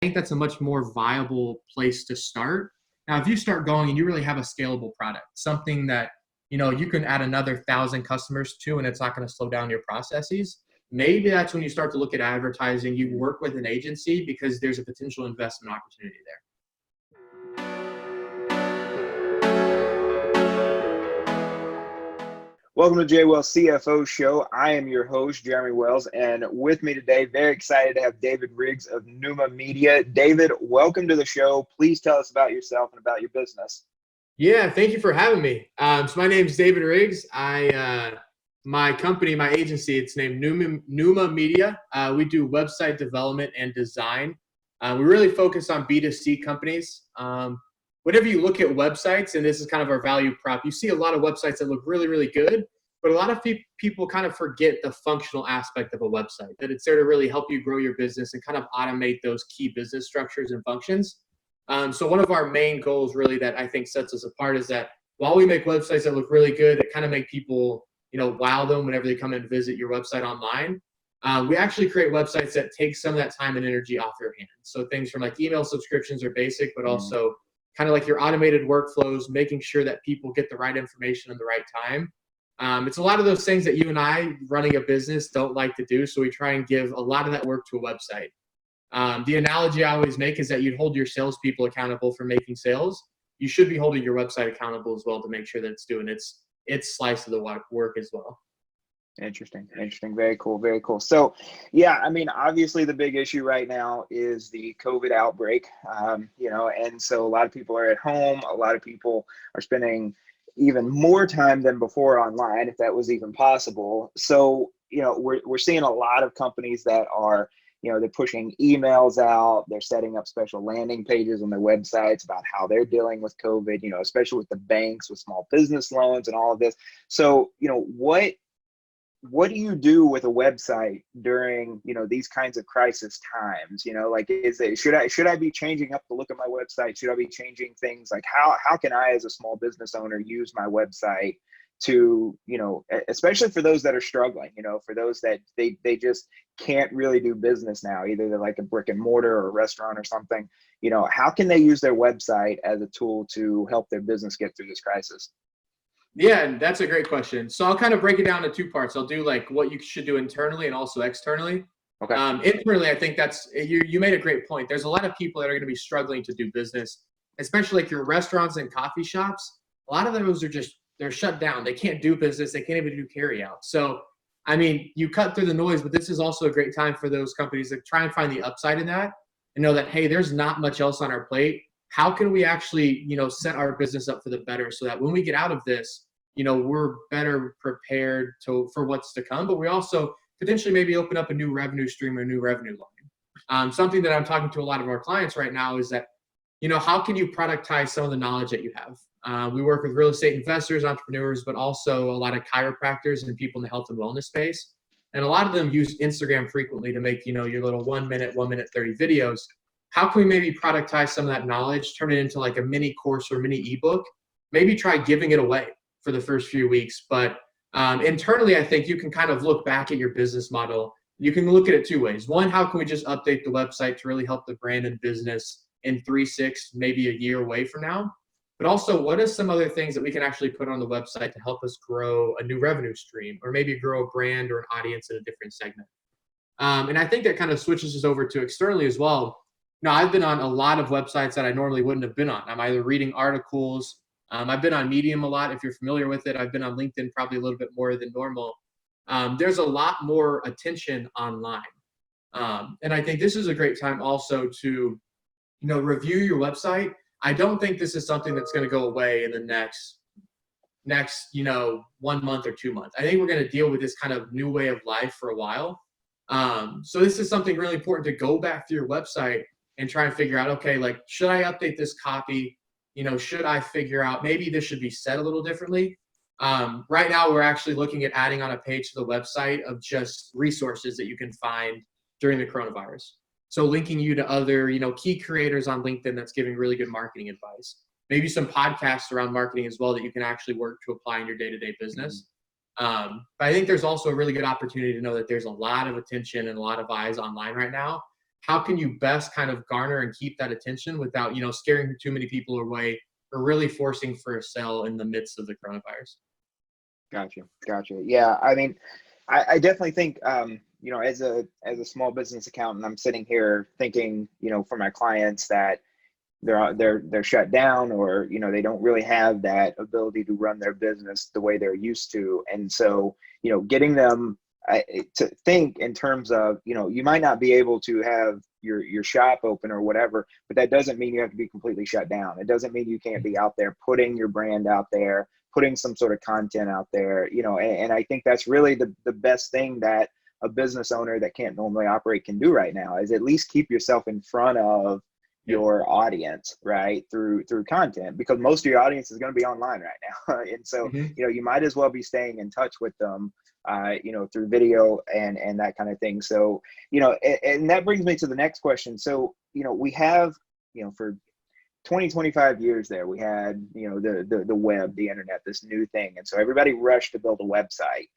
think that's a much more viable place to start. Now, if you start going and you really have a scalable product, something that, you can add another 1,000 customers to, and it's not going to slow down your processes, maybe that's when you start to look at advertising. You work with an agency because there's a potential investment opportunity there. Welcome to Jay Wells CFO Show. I am your host, Jeremy Wells, and with me today, very excited to have David Riggs of Newman Media. David, welcome to the show. Please tell us about yourself and about your business. Yeah, thank you for having me. So my name is David Riggs. My company, my agency, it's named Newman Media. We do website development and design. We really focus on B2C companies. Whenever you look at websites, and this is kind of our value prop, you see a lot of websites that look really, really good, but a lot of people kind of forget the functional aspect of a website, that it's there to really help you grow your business and kind of automate those key business structures and functions. So one of our main goals really that I think sets us apart is that while we make websites that look really good, that kind of make people, wow them whenever they come and visit your website online, we actually create websites that take some of that time and energy off your hands. So things from like email subscriptions are basic, but also kind of like your automated workflows, making sure that people get the right information in the right time. It's a lot of those things that you and I, running a business, don't like to do. So we try and give a lot of that work to a website. The analogy I always make is that you'd hold your salespeople accountable for making sales. You should be holding your website accountable as well to make sure that it's doing its slice of the work as well. Interesting. Very cool. So, yeah, I mean, obviously the big issue right now is the COVID outbreak, and so a lot of people are at home. A lot of people are spending even more time than before online, if that was even possible. So, we're seeing a lot of companies that are, they're pushing emails out. They're setting up special landing pages on their websites about how they're dealing with COVID, especially with the banks, with small business loans and all of this. So, what do you do with a website during, these kinds of crisis times? Should I be changing up the look of my website? Should I be changing things? Like how can I, as a small business owner, use my website to, especially for those that are struggling, for those that they just can't really do business now, either they're like a brick and mortar or a restaurant or something, how can they use their website as a tool to help their business get through this crisis? Yeah, that's a great question. So I'll kind of break it down into two parts. I'll do like what you should do internally and also externally. Okay. Internally, I think that's you made a great point. There's a lot of people that are going to be struggling to do business, especially like your restaurants and coffee shops. A lot of those they're shut down. They can't do business. They can't even do carry out. So, I mean, you cut through the noise, but this is also a great time for those companies that try and find the upside in that and know that, hey, there's not much else on our plate. How can we actually, set our business up for the better so that when we get out of this, we're better prepared for what's to come, but we also potentially maybe open up a new revenue stream or a new revenue line. Something that I'm talking to a lot of our clients right now is that, how can you productize some of the knowledge that you have? We work with real estate investors, entrepreneurs, but also a lot of chiropractors and people in the health and wellness space. And a lot of them use Instagram frequently to make, your little 1 minute 30 videos. How can we maybe productize some of that knowledge, turn it into like a mini course or mini ebook, maybe try giving it away for the first few weeks. But internally, I think you can kind of look back at your business model. You can look at it two ways. One, how can we just update the website to really help the brand and business in 3, 6, maybe a year away from now? But also, what are some other things that we can actually put on the website to help us grow a new revenue stream or maybe grow a brand or an audience in a different segment? And I think that kind of switches us over to externally as well. Now, I've been on a lot of websites that I normally wouldn't have been on. I'm either reading articles. I've been on Medium a lot, if you're familiar with it. I've been on LinkedIn probably a little bit more than normal. There's a lot more attention online. And I think this is a great time also to, review your website. I don't think this is something that's going to go away in the next 1 month or 2 months. I think we're going to deal with this kind of new way of life for a while. So this is something really important to go back to your website and try and figure out, okay, like, should I update this copy? Should I figure out maybe this should be said a little differently? Right now, we're actually looking at adding on a page to the website of just resources that you can find during the coronavirus. So linking you to other, key creators on LinkedIn that's giving really good marketing advice. Maybe some podcasts around marketing as well that you can actually work to apply in your day-to-day business. But I think there's also a really good opportunity to know that there's a lot of attention and a lot of eyes online right now. how can you best kind of garner and keep that attention without, scaring too many people away or really forcing for a sale in the midst of the coronavirus? Gotcha. Yeah, I mean, I definitely think, as a small business accountant, I'm sitting here thinking, for my clients that they're shut down, or they don't really have that ability to run their business the way they're used to. And so getting them to think in terms of, you might not be able to have your shop open or whatever, but that doesn't mean you have to be completely shut down. It doesn't mean you can't be out there putting your brand out there, putting some sort of content out there, and I think that's really the best thing that a business owner that can't normally operate can do right now, is at least keep yourself in front of your audience, right, through content, because most of your audience is going to be online right now. And so you might as well be staying in touch with them through video and that kind of thing. So and that brings me to the next question. So we have for 25 years there, we had the web, the internet, this new thing, and so everybody rushed to build a website.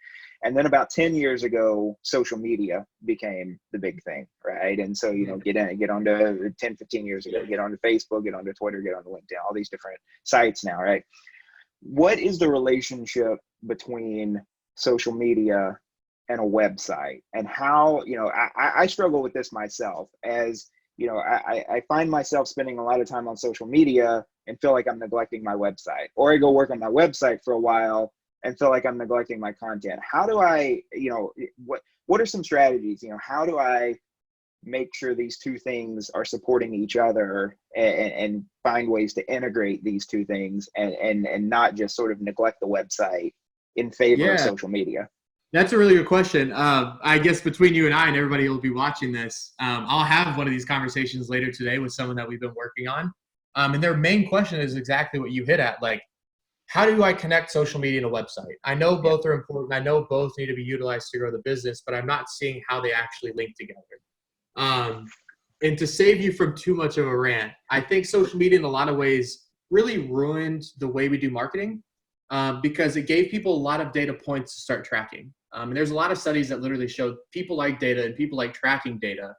And then about 10 years ago, social media became the big thing, right? And so, get onto 10, 15 years ago, get onto Facebook, get onto Twitter, get onto LinkedIn, all these different sites now, right? What is the relationship between social media and a website? And how, I struggle with this myself, as, I find myself spending a lot of time on social media and feel like I'm neglecting my website, or I go work on my website for a while and feel like I'm neglecting my content. How do I, what are some strategies? How do I make sure these two things are supporting each other, and find ways to integrate these two things, and not just sort of neglect the website in favor of social media? That's a really good question. I guess between you and I and everybody who will be watching this, I'll have one of these conversations later today with someone that we've been working on. And their main question is exactly what you hit at, like, how do I connect social media and a website? I know both are important. I know both need to be utilized to grow the business, but I'm not seeing how they actually link together. And to save you from too much of a rant, I think social media in a lot of ways really ruined the way we do marketing, because it gave people a lot of data points to start tracking. And there's a lot of studies that literally showed people like data and people like tracking data,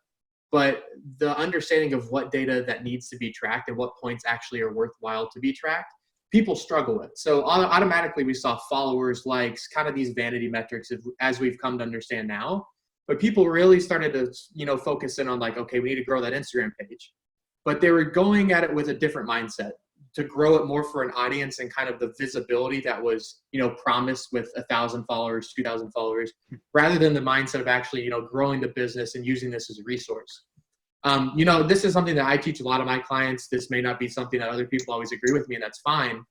but the understanding of what data that needs to be tracked and what points actually are worthwhile to be tracked, people struggle with. So automatically we saw followers, likes, kind of these vanity metrics as we've come to understand now. But people really started to, focus in on like, okay, we need to grow that Instagram page. But they were going at it with a different mindset to grow it more for an audience and kind of the visibility that was, promised with 1,000 followers, 2,000 followers, rather than the mindset of actually, growing the business and using this as a resource. This is something that I teach a lot of my clients. This may not be something that other people always agree with me, and that's fine.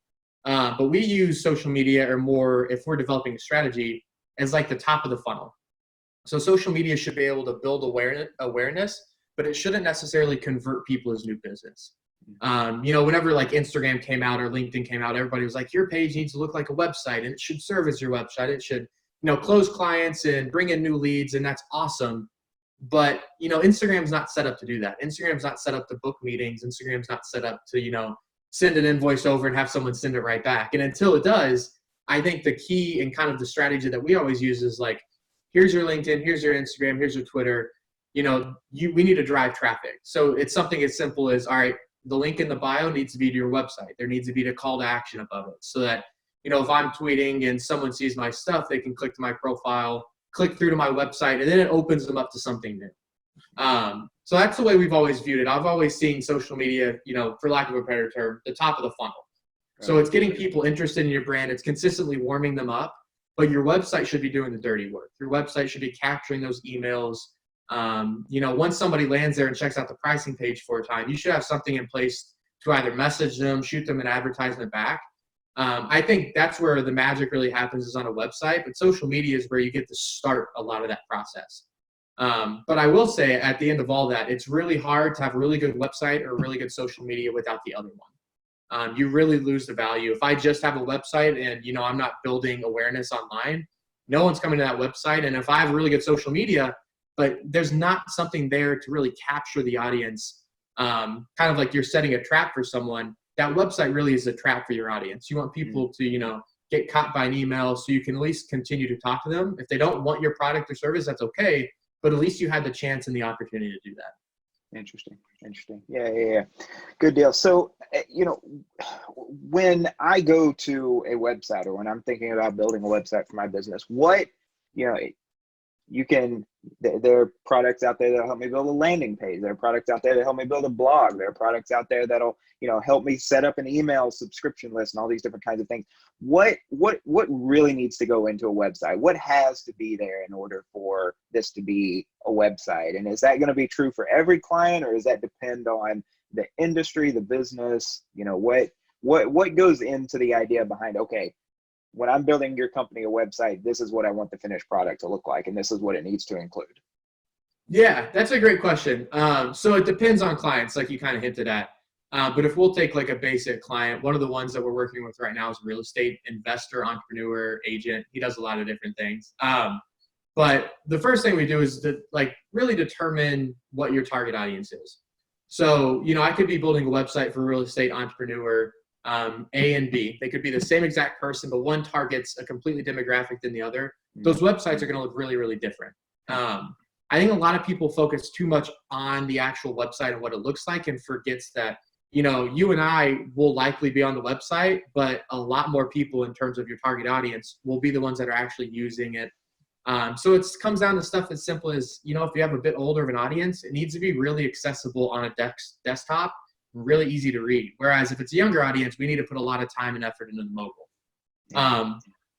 But we use social media, or more, if we're developing a strategy, as like the top of the funnel. So social media should be able to build awareness, but it shouldn't necessarily convert people as new business. Whenever like Instagram came out or LinkedIn came out, everybody was like, your page needs to look like a website, and it should serve as your website. It should, close clients and bring in new leads, and that's awesome. But, Instagram's not set up to do that. Instagram's not set up to book meetings. Instagram's not set up to, send an invoice over and have someone send it right back. And until it does, I think the key and kind of the strategy that we always use is like, here's your LinkedIn, here's your Instagram, here's your Twitter. We need to drive traffic. So it's something as simple as, all right, the link in the bio needs to be to your website. There needs to be a call to action above it, so that, if I'm tweeting and someone sees my stuff, they can click to my profile, click through to my website, and then it opens them up to something new. So that's the way we've always viewed it. I've always seen social media, for lack of a better term, the top of the funnel. Right. So it's getting people interested in your brand. It's consistently warming them up, but your website should be doing the dirty work. Your website should be capturing those emails. Once somebody lands there and checks out the pricing page for a time, you should have something in place to either message them, shoot them an advertisement back. I think that's where the magic really happens, is on a website, but social media is where you get to start a lot of that process. But I will say, at the end of all that, it's really hard to have a really good website or really good social media without the other one. You really lose the value. If I just have a website and, I'm not building awareness online, no one's coming to that website. And if I have really good social media, but there's not something there to really capture the audience, kind of like you're setting a trap for someone, that website really is a trap for your audience. You want people to, get caught by an email so you can at least continue to talk to them. If they don't want your product or service, that's okay, but at least you had the chance and the opportunity to do that. Interesting. Yeah. Good deal. So, when I go to a website or when I'm thinking about building a website for my business, what, you know, there are products out there that'll help me build a landing page. There are products out there that help me build a blog. There are products out there that'll, help me set up an email subscription list and all these different kinds of things. What really needs to go into a website? What has to be there in order for this to be a website? And is that going to be true for every client, or does that depend on the industry, the business? What goes into the idea behind, okay, when I'm building your company a website, this is what I want the finished product to look like, and this is what it needs to include? Yeah, that's a great question. So it depends on clients, like you kind of hinted at. But if we'll take like a basic client, one of the ones that we're working with right now is a real estate investor, entrepreneur, agent. He does a lot of different things. But the first thing we do is to really determine what your target audience is. So, I could be building a website for a real estate entrepreneur, A and B. They could be the same exact person, but one targets a completely demographic than the other. Those websites are going to look really, really different. I think a lot of people focus too much on the actual website and what it looks like and forgets that, you and I will likely be on the website, but a lot more people in terms of your target audience will be the ones that are actually using it. So it comes down to stuff as simple as, if you have a bit older of an audience, it needs to be really accessible on a desktop, really easy to read. Whereas if it's a younger audience, we need to put a lot of time and effort into the mobile.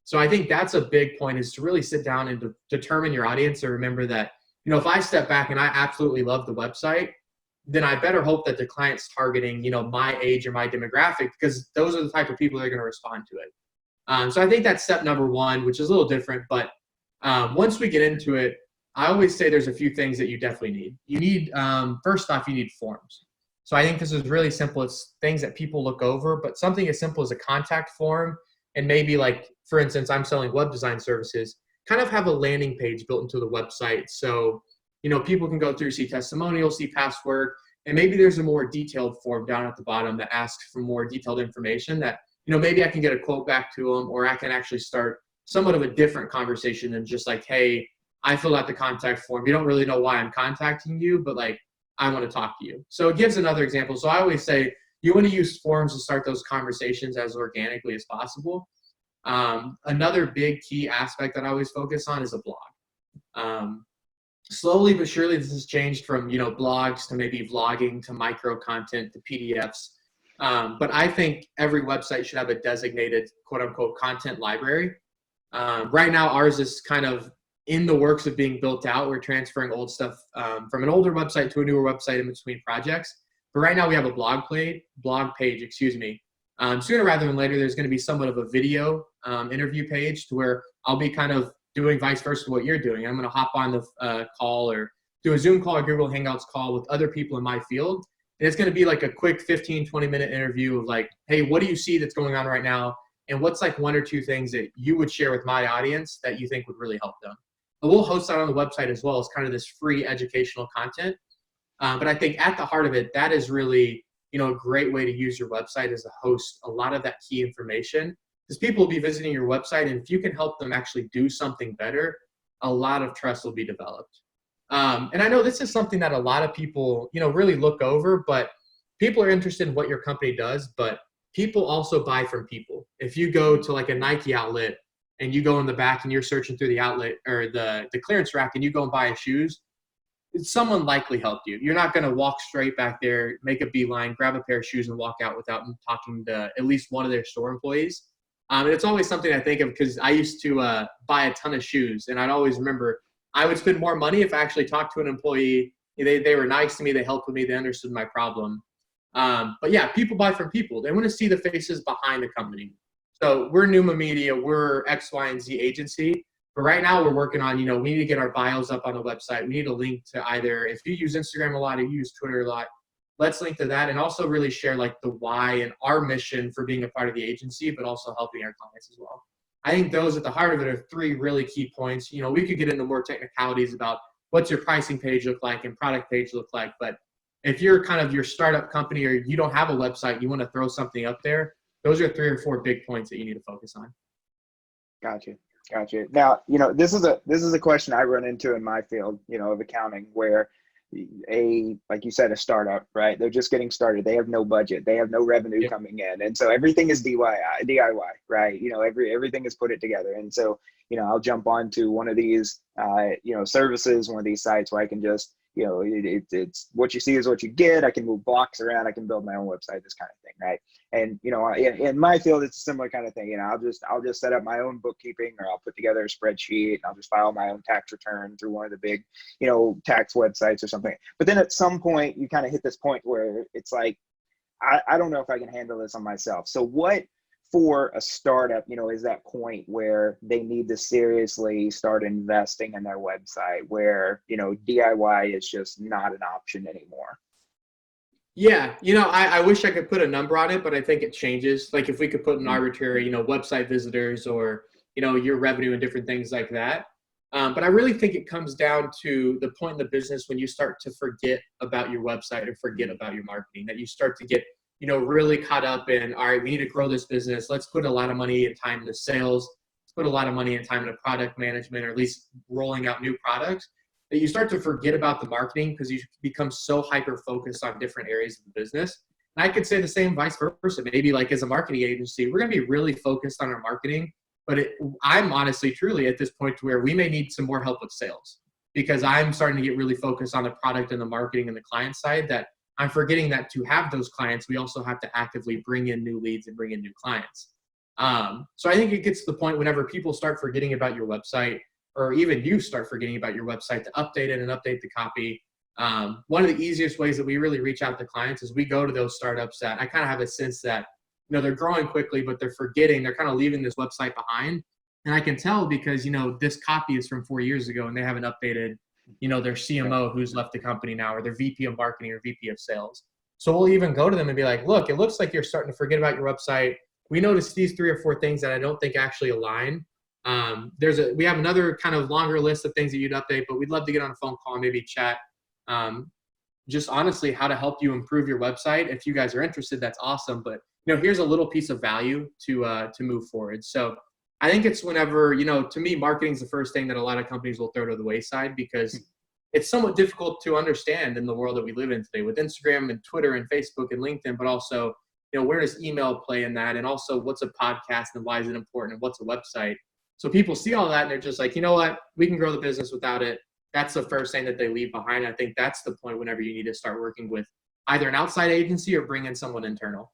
So I think that's a big point, is to really sit down and determine your audience, and remember that, if I step back and I absolutely love the website, then I better hope that the client's targeting, my age or my demographic, because those are the type of people that are going to respond to it. So I think that's step number one, which is a little different. But once we get into it, I always say there's a few things that you definitely need. You need, first off, you need forms. So I think this is really simple. It's things that people look over, but something as simple as a contact form, and maybe for instance, I'm selling web design services, kind of have a landing page built into the website. So, people can go through, see testimonials, see past work, and maybe there's a more detailed form down at the bottom that asks for more detailed information that, maybe I can get a quote back to them, or I can actually start somewhat of a different conversation than just hey, I filled out the contact form. You don't really know why I'm contacting you, but I want to talk to you. So it gives another example. So I always say you want to use forms to start those conversations as organically as possible. Another big key aspect that I always focus on is a blog. Slowly but surely, this has changed from, blogs to maybe vlogging to micro content to PDFs. But I think every website should have a designated quote unquote content library. Right now, ours is kind of in the works of being built out. We're transferring old stuff from an older website to a newer website in between projects. But right now we have a blog page. Sooner rather than later, there's going to be somewhat of a video interview page, to where I'll be kind of doing vice versa what you're doing. I'm going to hop on the call, or do a Zoom call or Google Hangouts call with other people in my field. And it's going to be a quick 15, 20-minute interview of hey, what do you see that's going on right now? And what's one or two things that you would share with my audience that you think would really help them? But we'll host that on the website as well as kind of this free educational content. But I think at the heart of it, that is really, a great way to use your website, is to host a lot of that key information, because people will be visiting your website. And if you can help them actually do something better, a lot of trust will be developed. And I know this is something that a lot of people, really look over, but people are interested in what your company does, but people also buy from people. If you go to a Nike outlet and you go in the back and you're searching through the outlet or the clearance rack and you go and buy shoes, someone likely helped you. You're not going to walk straight back there, make a beeline, grab a pair of shoes and walk out without talking to at least one of their store employees. And it's always something I think of, because I used to buy a ton of shoes, and I'd always remember I would spend more money if I actually talked to an employee. They were nice to me. They helped with me. They understood my problem. But yeah, people buy from people. They want to see the faces behind the company. So we're Newman Media. We're X, Y, and Z agency. But right now we're working on, we need to get our bios up on the website. We need a link to either, if you use Instagram a lot or you use Twitter a lot, let's link to that, and also really share the why and our mission for being a part of the agency, but also helping our clients as well. I think those at the heart of it are three really key points. We could get into more technicalities about what's your pricing page look like and product page look like. But if you're kind of your startup company or you don't have a website, you want to throw something up there, those are 3 or 4 big points that you need to focus on. Gotcha. Now, this is a question I run into in my field, of accounting, where, like you said, a startup, right? They're just getting started. They have no budget. They have no revenue Yep. coming in. And so everything is DIY, right? Everything is put it together. And so, I'll jump onto one of these, services, one of these sites where I can just, it's what you see is what you get. I can move blocks around. I can build my own website, this kind of thing, right? And, in my field, it's a similar kind of thing. I'll just set up my own bookkeeping, or I'll put together a spreadsheet, and I'll just file my own tax return through one of the big, tax websites or something. But then at some point, you kind of hit this point where it's like, I don't know if I can handle this on myself. So what for a startup, is that point where they need to seriously start investing in their website, where, DIY is just not an option anymore? Yeah, I wish I could put a number on it, but I think it changes. Like if we could put an arbitrary, website visitors or, your revenue and different things like that. But I really think it comes down to the point in the business when you start to forget about your website or forget about your marketing, that you start to get, really caught up in, all right, we need to grow this business. Let's put a lot of money and time into sales. Let's put a lot of money and time into product management, or at least rolling out new products, that you start to forget about the marketing because you become so hyper-focused on different areas of the business. And I could say the same vice versa. Maybe like as a marketing agency, we're going to be really focused on our marketing, but I'm honestly, truly at this point to where we may need some more help with sales, because I'm starting to get really focused on the product and the marketing and the client side, that I'm forgetting that to have those clients, we also have to actively bring in new leads and bring in new clients. So I think it gets to the point whenever people start forgetting about your website, or even you start forgetting about your website, to update it and update the copy. One of the easiest ways that we really reach out to clients is we go to those startups that I kind of have a sense that, they're growing quickly, but they're forgetting, they're kind of leaving this website behind. And I can tell because, this copy is from 4 years ago and they haven't updated, their CMO who's left the company now, or their VP of marketing or VP of sales. So we'll even go to them and be like, look, it looks like you're starting to forget about your website. We noticed these 3 or 4 things that I don't think actually align. We have another kind of longer list of things that you'd update, but we'd love to get on a phone call, maybe chat, just honestly how to help you improve your website. If you guys are interested, that's awesome. But, here's a little piece of value to move forward. So I think it's whenever, to me, marketing is the first thing that a lot of companies will throw to the wayside, because it's somewhat difficult to understand in the world that we live in today with Instagram and Twitter and Facebook and LinkedIn, but also, where does email play in that? And also what's a podcast and why is it important? And what's a website? So people see all that and they're just like, you know what, we can grow the business without it. That's the first thing that they leave behind. I think that's the point whenever you need to start working with either an outside agency or bring in someone internal.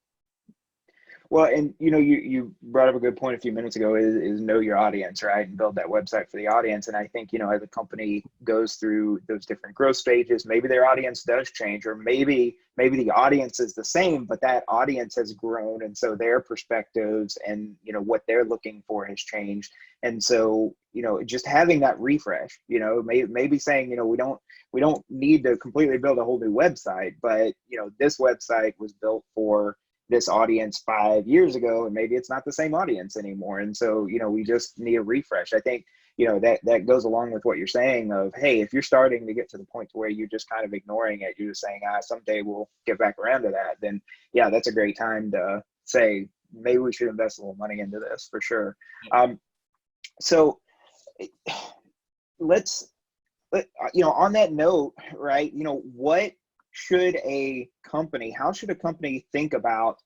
Well, and you brought up a good point a few minutes ago, is know your audience, right? And build that website for the audience. And I think, as a company goes through those different growth stages, maybe their audience does change, or maybe the audience is the same, but that audience has grown. And so their perspectives and, what they're looking for has changed. And so, just having that refresh, maybe saying, we don't need to completely build a whole new website, but, this website was built for this audience 5 years ago, and maybe it's not the same audience anymore. And so, we just need a refresh. I think, that goes along with what you're saying of, hey, if you're starting to get to the point to where you're just kind of ignoring it, you're just saying, someday we'll get back around to that, then yeah, that's a great time to say, maybe we should invest a little money into this for sure. So on that note, right, how should a company think about,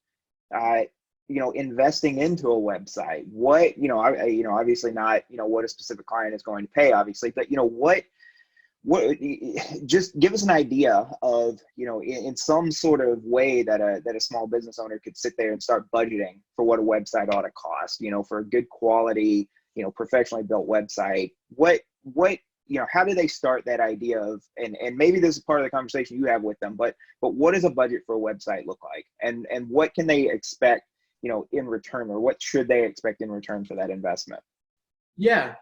investing into a website? What, obviously not, what a specific client is going to pay, obviously, but, what just give us an idea of, in some sort of way that a small business owner could sit there and start budgeting for what a website ought to cost, for a good quality, professionally built website. What how do they start that idea of, and maybe this is part of the conversation you have with them, but what does a budget for a website look like? And what can they expect, in return, or what should they expect in return for that investment? Yeah.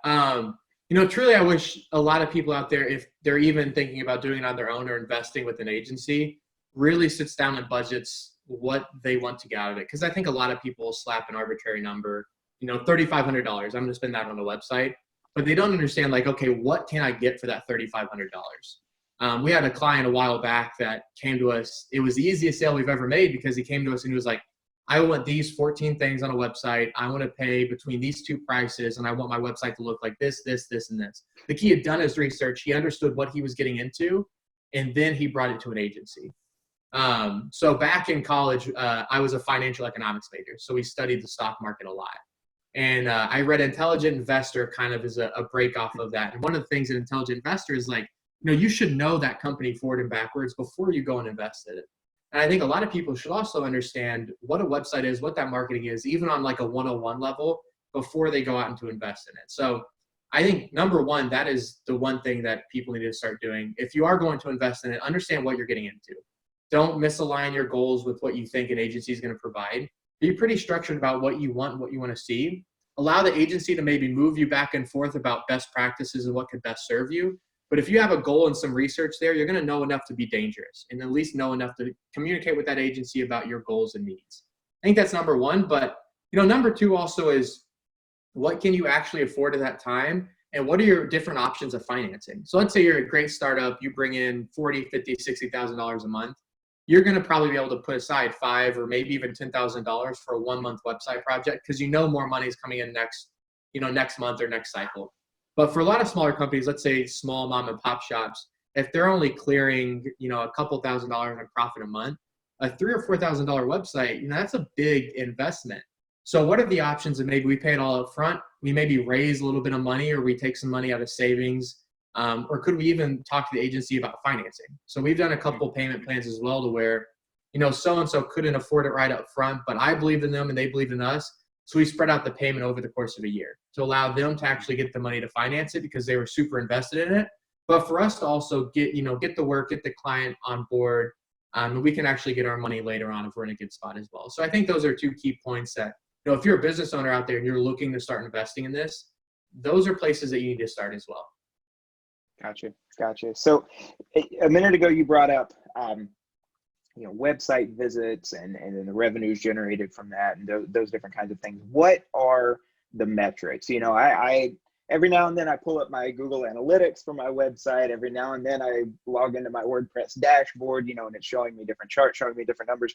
Truly, I wish a lot of people out there, if they're even thinking about doing it on their own or investing with an agency, really sits down and budgets what they want to get out of it. Because I think a lot of people slap an arbitrary number, $3,500. I'm going to spend that on a website. But they don't understand, like, okay, what can I get for that $3,500? We had a client a while back that came to us. It was the easiest sale we've ever made, because he came to us and he was like, I want these 14 things on a website. I want to pay between these 2 prices, and I want my website to look like this, this, this, and this. The key had done his research. He understood what he was getting into, and then he brought it to an agency. So back in college, I was a financial economics major, so we studied the stock market a lot. And I read Intelligent Investor kind of as a break off of that. And one of the things in Intelligent Investor is like, you should know that company forward and backwards before you go and invest in it. And I think a lot of people should also understand what a website is, what that marketing is, even on like a 101 level before they go out and to invest in it. So I think number one, that is the one thing that people need to start doing. If you are going to invest in it, understand what you're getting into. Don't misalign your goals with what you think an agency is going to provide. Be pretty structured about what you want to see. Allow the agency to maybe move you back and forth about best practices and what could best serve you. But if you have a goal and some research there, you're going to know enough to be dangerous and at least know enough to communicate with that agency about your goals and needs. I think that's number one. But, number two also is what can you actually afford at that time? And what are your different options of financing? So let's say you're a great startup, you bring in $40,000, $50,000, $60,000 a month. You're going to probably be able to put aside $5,000 or maybe even $10,000 for a 1 month website project because more money is coming in next month or next cycle. But for a lot of smaller companies, let's say small mom and pop shops, if they're only clearing a couple $1,000s in profit a month, a $3,000 or $4,000 website, that's a big investment. So what are the options? And maybe we pay it all up front. We maybe raise a little bit of money, or we take some money out of savings. Or could we even talk to the agency about financing? So we've done a couple payment plans as well to where, so-and-so couldn't afford it right up front, but I believed in them and they believed in us. So we spread out the payment over the course of a year to allow them to actually get the money to finance it because they were super invested in it. But for us to also get the work, get the client on board, and we can actually get our money later on if we're in a good spot as well. So I think those are two key points that, if you're a business owner out there and you're looking to start investing in this, those are places that you need to start as well. Gotcha. So a minute ago, you brought up, website visits and then the revenues generated from that and those different kinds of things. What are the metrics? I every now and then I pull up my Google Analytics for my website. Every now and then I log into my WordPress dashboard, and it's showing me different charts, showing me different numbers.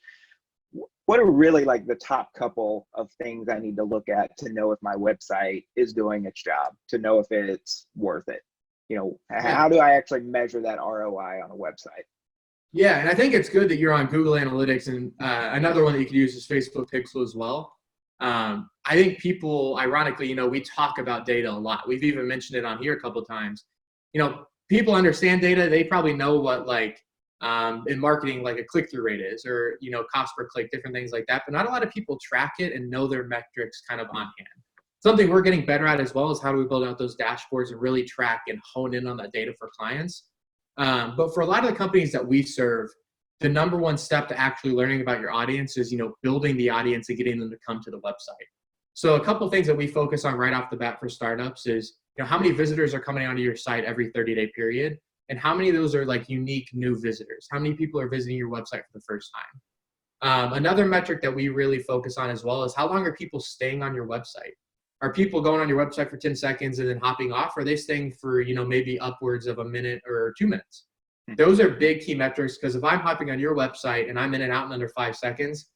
What are really like the top couple of things I need to look at to know if my website is doing its job, to know if it's worth it? How do I actually measure that ROI on a website? Yeah, and I think it's good that you're on Google Analytics, and another one that you could use is Facebook Pixel as well. I think people, ironically, we talk about data a lot. We've even mentioned it on here a couple of times. People understand data. They probably know what in marketing, like a click-through rate is, or, cost per click, different things like that. But not a lot of people track it and know their metrics kind of on hand. Something we're getting better at as well is how do we build out those dashboards and really track and hone in on that data for clients. But for a lot of the companies that we serve, the number one step to actually learning about your audience is, building the audience and getting them to come to the website. So a couple of things that we focus on right off the bat for startups is, how many visitors are coming onto your site every 30-day period? And how many of those are like unique new visitors? How many people are visiting your website for the first time? Another metric that we really focus on as well is how long are people staying on your website? Are people going on your website for 10 seconds and then hopping off? Or are they staying for, maybe upwards of a minute or 2 minutes? Those are big key metrics because if I'm hopping on your website and I'm in and out in under 5 seconds,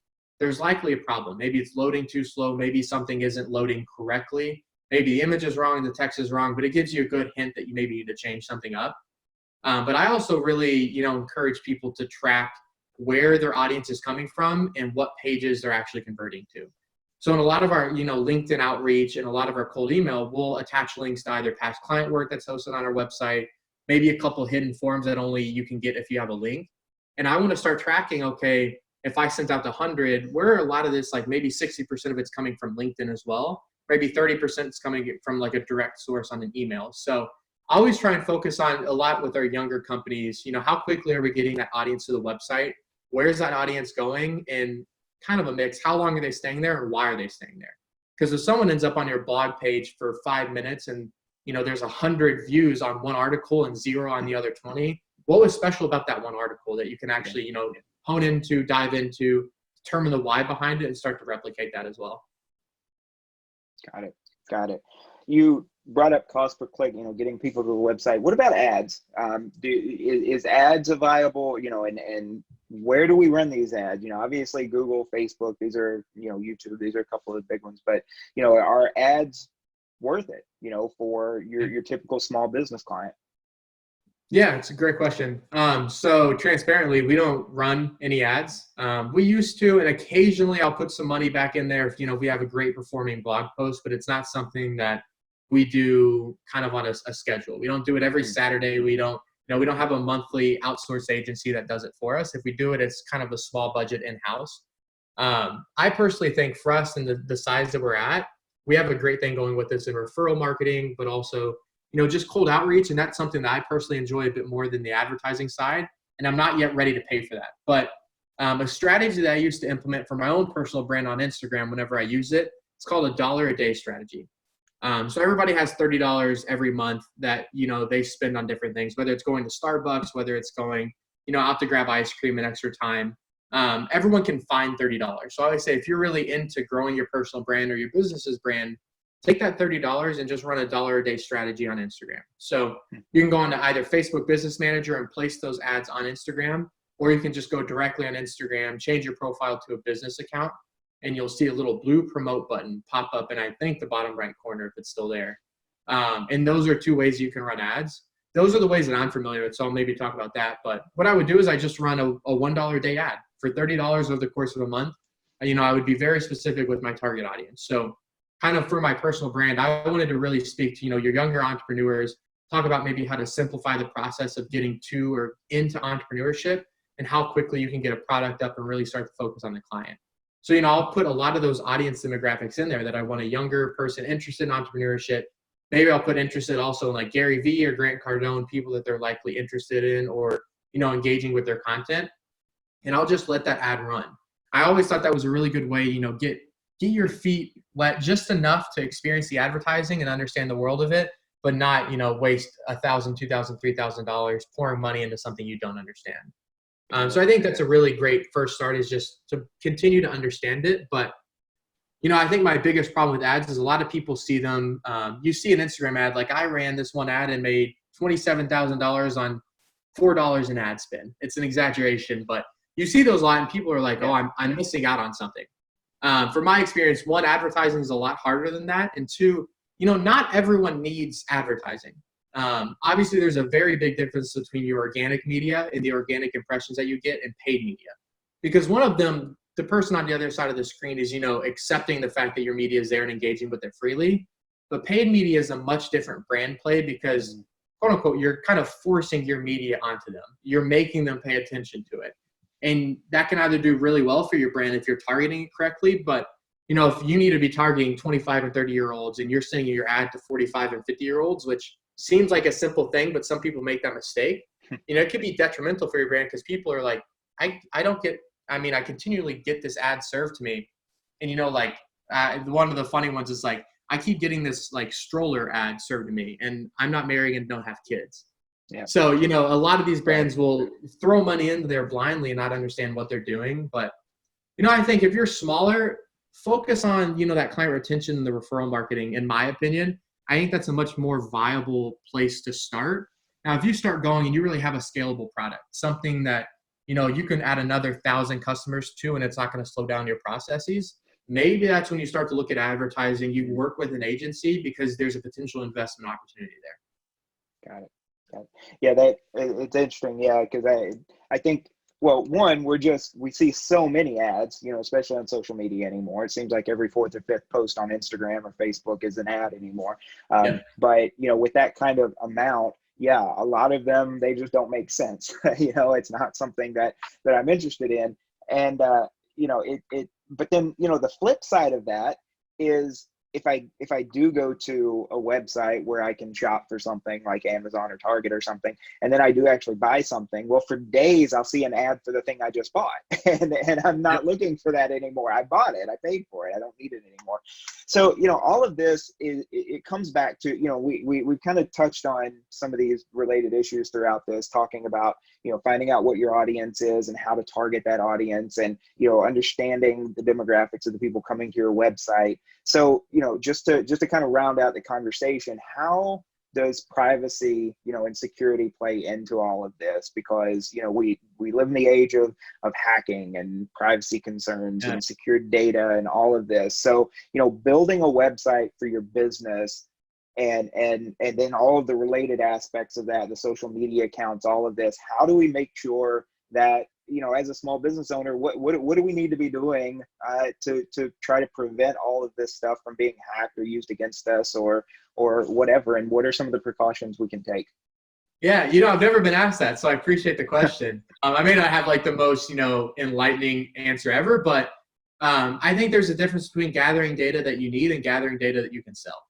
there's likely a problem. Maybe it's loading too slow. Maybe something isn't loading correctly. Maybe the image is wrong, the text is wrong, but it gives you a good hint that you maybe need to change something up. But I also really, encourage people to track where their audience is coming from and what pages they're actually converting to. So in a lot of our, LinkedIn outreach and a lot of our cold email, we'll attach links to either past client work that's hosted on our website, maybe a couple hidden forms that only you can get if you have a link. And I want to start tracking, okay, if I sent out 100, where a lot of this, like maybe 60% of it's coming from LinkedIn as well. Maybe 30% is coming from like a direct source on an email. So I always try and focus on a lot with our younger companies, how quickly are we getting that audience to the website? Where's that audience going? And kind of a mix. How long are they staying there and why are they staying there? Because if someone ends up on your blog page for 5 minutes and, there's 100 views on one article and 0 on the other 20, what was special about that one article that you can actually, hone into, dive into, determine the why behind it and start to replicate that as well. Got it. You brought up cost per click, getting people to the website. What about ads? Is ads a viable, and where do we run these ads? Obviously Google, Facebook, these are, YouTube, these are a couple of big ones, but, are ads worth it, for your typical small business client? Yeah, it's a great question. So transparently, we don't run any ads. We used to, and occasionally I'll put some money back in there if, if we have a great performing blog post, but it's not something that we do kind of on a schedule. We don't do it every Mm. Saturday. We don't have a monthly outsourced agency that does it for us. If we do it, it's kind of a small budget in-house. I personally think for us and the size that we're at, we have a great thing going with this in referral marketing, but also just cold outreach. And that's something that I personally enjoy a bit more than the advertising side. And I'm not yet ready to pay for that. But a strategy that I used to implement for my own personal brand on Instagram whenever I use it, it's called a dollar a day strategy. So everybody has $30 every month that, they spend on different things, whether it's going to Starbucks, whether it's going, out to grab ice cream and extra time. Everyone can find $30. So I always say, if you're really into growing your personal brand or your business's brand, take that $30 and just run a dollar a day strategy on Instagram. So you can go on to either Facebook Business Manager and place those ads on Instagram, or you can just go directly on Instagram, change your profile to a business account, and you'll see a little blue promote button pop up in, I think, the bottom right corner if it's still there. And those are two ways you can run ads. Those are the ways that I'm familiar with, so I'll maybe talk about that. But what I would do is I just run a $1 a day ad for $30 over the course of a month. I would be very specific with my target audience. So kind of for my personal brand, I wanted to really speak to, your younger entrepreneurs, talk about maybe how to simplify the process of getting to or into entrepreneurship and how quickly you can get a product up and really start to focus on the client. So, I'll put a lot of those audience demographics in there that I want a younger person interested in entrepreneurship. Maybe I'll put interested also in like Gary Vee or Grant Cardone, people that they're likely interested in or, engaging with their content. And I'll just let that ad run. I always thought that was a really good way, get your feet wet just enough to experience the advertising and understand the world of it, but not, waste $1,000, $2,000, $3,000 pouring money into something you don't understand. So I think that's a really great first start, is just to continue to understand it. But, I think my biggest problem with ads is a lot of people see them. You see an Instagram ad, like I ran this one ad and made $27,000 on $4 in ad spend. It's an exaggeration, but you see those a lot and people are like, oh, I'm missing out on something. From my experience, one, advertising is a lot harder than that. And two, not everyone needs advertising. Obviously, there's a very big difference between your organic media and the organic impressions that you get and paid media. Because one of them, the person on the other side of the screen is, accepting the fact that your media is there and engaging with it freely. But paid media is a much different brand play because, quote unquote, you're kind of forcing your media onto them. You're making them pay attention to it. And that can either do really well for your brand if you're targeting it correctly, but if you need to be targeting 25 and 30-year-olds and you're sending your ad to 45 and 50-year-olds, which seems like a simple thing, but some people make that mistake, it could be detrimental for your brand because people are like, I continually get this ad served to me. And, one of the funny ones is like, I keep getting this like stroller ad served to me and I'm not married and don't have kids. Yeah. So, a lot of these brands will throw money into there blindly and not understand what they're doing. But, I think if you're smaller, focus on, that client retention and the referral marketing, in my opinion. I think that's a much more viable place to start. Now, if you start going and you really have a scalable product, something that, you can add another 1,000 customers to, and it's not going to slow down your processes, maybe that's when you start to look at advertising. You work with an agency because there's a potential investment opportunity there. Got it. Yeah, it's interesting. Yeah, because I think, well, one, we see so many ads, especially on social media anymore. It seems like every fourth or fifth post on Instagram or Facebook is an ad anymore. But with that kind of amount, yeah, a lot of them, they just don't make sense. It's not something that I'm interested in. And but then the flip side of that is, if I do go to a website where I can shop for something like Amazon or Target or something, and then I do actually buy something, well, for days I'll see an ad for the thing I just bought, and I'm not looking for that anymore. I bought it, I paid for it, I don't need it anymore. So all of this it comes back to we've kind of touched on some of these related issues throughout this, talking about finding out what your audience is and how to target that audience, and understanding the demographics of the people coming to your website. So just to kind of round out the conversation, how does privacy and security play into all of this? Because we live in the age of hacking and privacy concerns and secure data and all of this. So building a website for your business, and then all of the related aspects of that, the social media accounts, all of this. How do we make sure that, as a small business owner, what do we need to be doing to try to prevent all of this stuff from being hacked or used against us or whatever? And what are some of the precautions we can take? Yeah, I've never been asked that, so I appreciate the question. I may not have like the most, enlightening answer ever, but I think there's a difference between gathering data that you need and gathering data that you can sell.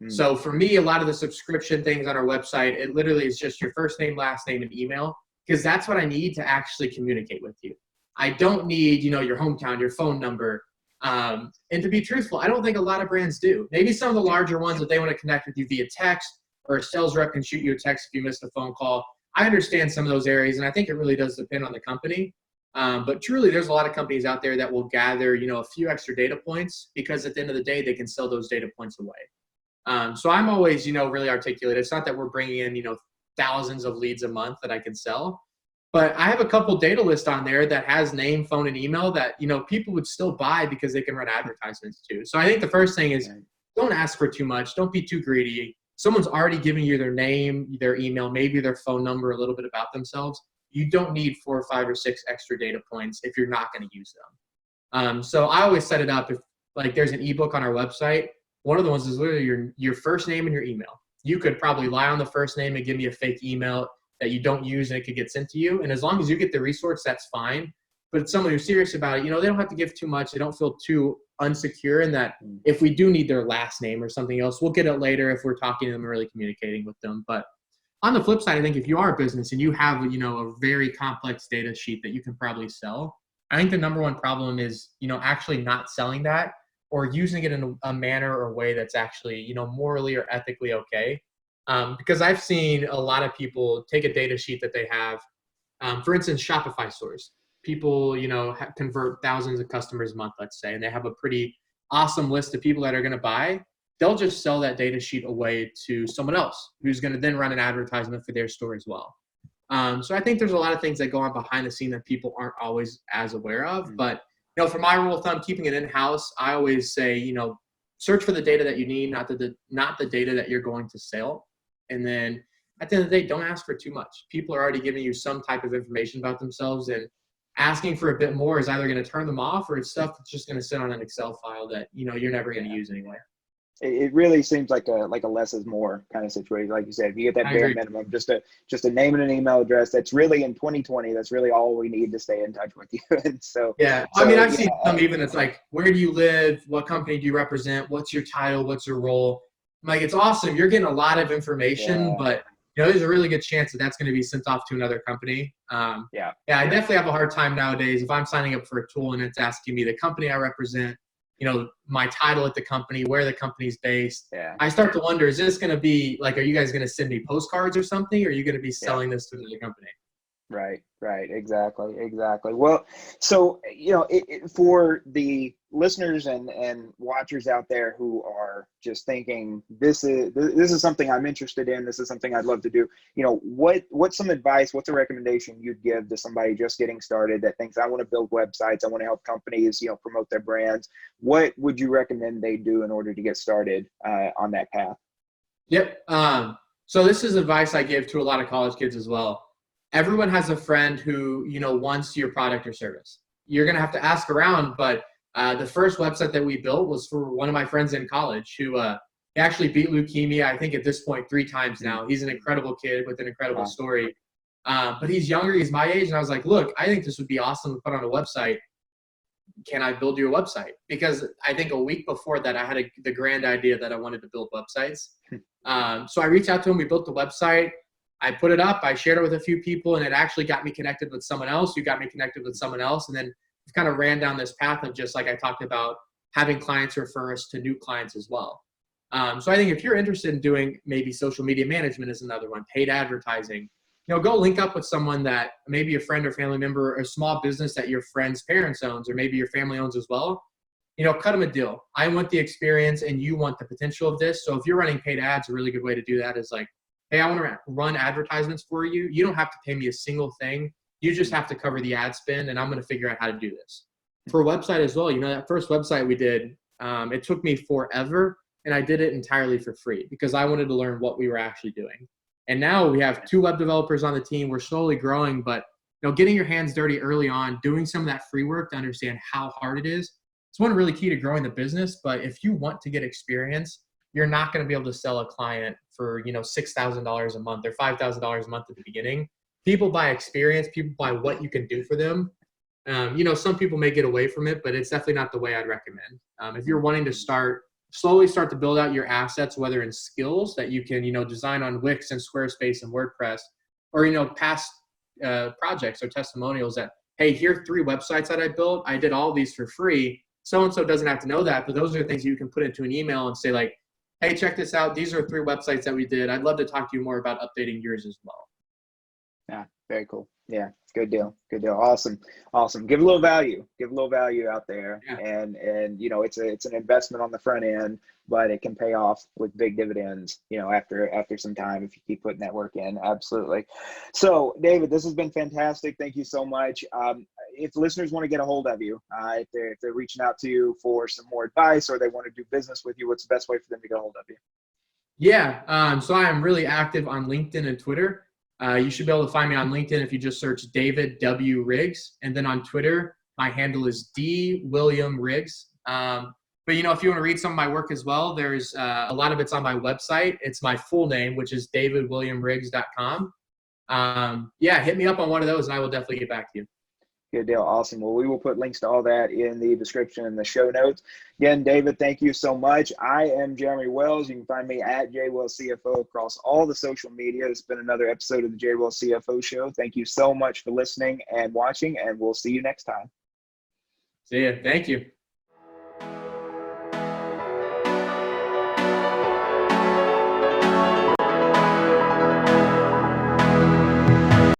So for me, a lot of the subscription things on our website, it literally is just your first name, last name, and email, because that's what I need to actually communicate with you. I don't need, your hometown, your phone number. And to be truthful, I don't think a lot of brands do. Maybe some of the larger ones, if they want to connect with you via text, or a sales rep can shoot you a text if you missed a phone call. I understand some of those areas, and I think it really does depend on the company. But truly, there's a lot of companies out there that will gather, a few extra data points, because at the end of the day, they can sell those data points away. So I'm always, really articulate. It's not that we're bringing in, thousands of leads a month that I can sell, but I have a couple data lists on there that has name, phone, and email that, people would still buy because they can run advertisements too. So I think the first thing is, don't ask for too much. Don't be too greedy. Someone's already giving you their name, their email, maybe their phone number, a little bit about themselves. You don't need 4 or 5 or 6 extra data points if you're not going to use them. So I always set it up, if like there's an ebook on our website, one of the ones is literally your first name and your email. You could probably lie on the first name and give me a fake email that you don't use and it could get sent to you. And as long as you get the resource, that's fine. But it's someone who's serious about it, they don't have to give too much. They don't feel too unsecure in that if we do need their last name or something else, we'll get it later if we're talking to them and really communicating with them. But on the flip side, I think if you are a business and you have, a very complex data sheet that you can probably sell, I think the number one problem is, actually not selling that or using it in a manner or way that's actually, morally or ethically okay. Because I've seen a lot of people take a data sheet that they have, for instance, Shopify stores. People, convert thousands of customers a month, let's say, and they have a pretty awesome list of people that are going to buy. They'll just sell that data sheet away to someone else who's going to then run an advertisement for their store as well. So I think there's a lot of things that go on behind the scene that people aren't always as aware of. But, for my rule of thumb, keeping it in-house, I always say, search for the data that you need, not the data that you're going to sell. And then at the end of the day, don't ask for too much. People are already giving you some type of information about themselves, and asking for a bit more is either going to turn them off or it's stuff that's just going to sit on an Excel file that, you're never going to use anyway. It really seems like a less is more kind of situation. Like you said, if you get that bare minimum, just a name and an email address, that's really in 2020, that's really all we need to stay in touch with you. And I've seen some even it's like, where do you live? What company do you represent? What's your title? What's your role? I'm like, it's awesome. You're getting a lot of information, but there's a really good chance that that's going to be sent off to another company. I definitely have a hard time nowadays if I'm signing up for a tool and it's asking me the company I represent, my title at the company, where the company's based. I start to wonder, is this going to be like, are you guys going to send me postcards or something? Or are you going to be selling this to the company? Right. Exactly. Well, so, for the listeners and watchers out there who are just thinking, this is something I'm interested in, this is something I'd love to do, what's some advice, what's a recommendation you'd give to somebody just getting started that thinks, I want to build websites, I want to help companies, promote their brands? What would you recommend they do in order to get started on that path? Yep. So this is advice I give to a lot of college kids as well. Everyone has a friend who, wants your product or service. You're going to have to ask around, but the first website that we built was for one of my friends in college who actually beat leukemia, I think at this point 3 times now. He's an incredible kid with an incredible story. But he's younger, he's my age. And I was like, look, I think this would be awesome to put on a website. Can I build you a website? Because I think a week before that, I had the grand idea that I wanted to build websites. So I reached out to him, we built the website. I put it up, I shared it with a few people, and it actually got me connected with someone else who got me connected with someone else. And then we kind of ran down this path of, just like I talked about, having clients refer us to new clients as well. So I think if you're interested in doing maybe social media management is another one, paid advertising, go link up with someone that maybe a friend or family member, or a small business that your friend's parents owns, or maybe your family owns as well. Cut them a deal. I want the experience and you want the potential of this. So if you're running paid ads, a really good way to do that is like, hey, I want to run advertisements for you. You don't have to pay me a single thing. You just have to cover the ad spend, and I'm going to figure out how to do this. For a website as well, that first website we did, it took me forever. and I did it entirely for free because I wanted to learn what we were actually doing. And now we have 2 web developers on the team. We're slowly growing, but getting your hands dirty early on, doing some of that free work to understand how hard it is, it's one really key to growing the business. But if you want to get experience, you're not going to be able to sell a client for, $6,000 a month or $5,000 a month at the beginning. People buy experience. People buy what you can do for them. Some people may get away from it, but it's definitely not the way I'd recommend. If you're wanting to slowly start to build out your assets, whether in skills that you can, design on Wix and Squarespace and WordPress, or, past projects or testimonials that, hey, here are 3 websites that I built. I did all these for free. So-and-so doesn't have to know that, but those are things you can put into an email and say like, hey, check this out. These are 3 websites that we did. I'd love to talk to you more about updating yours as well. Yeah, very cool. Yeah, good deal. Good deal. Awesome. Awesome. Give a little value. Give a little value out there. Yeah. And it's an investment on the front end, but it can pay off with big dividends, after some time if you keep putting that work in. Absolutely. So, David, this has been fantastic. Thank you so much. If listeners want to get a hold of you, if they're reaching out to you for some more advice or they want to do business with you, what's the best way for them to get a hold of you? Yeah. So I am really active on LinkedIn and Twitter. You should be able to find me on LinkedIn if you just search David W. Riggs. And then on Twitter, my handle is D. William Riggs. But, if you want to read some of my work as well, there's a lot of it's on my website. It's my full name, which is davidwilliamriggs.com. Hit me up on one of those and I will definitely get back to you. Good deal. Awesome. Well, we will put links to all that in the description and the show notes. Again, David, thank you so much. I am Jeremy Wells. You can find me at JWellsCFO across all the social media. It's been another episode of the JWells CFO Show. Thank you so much for listening and watching, and we'll see you next time. See ya. Thank you.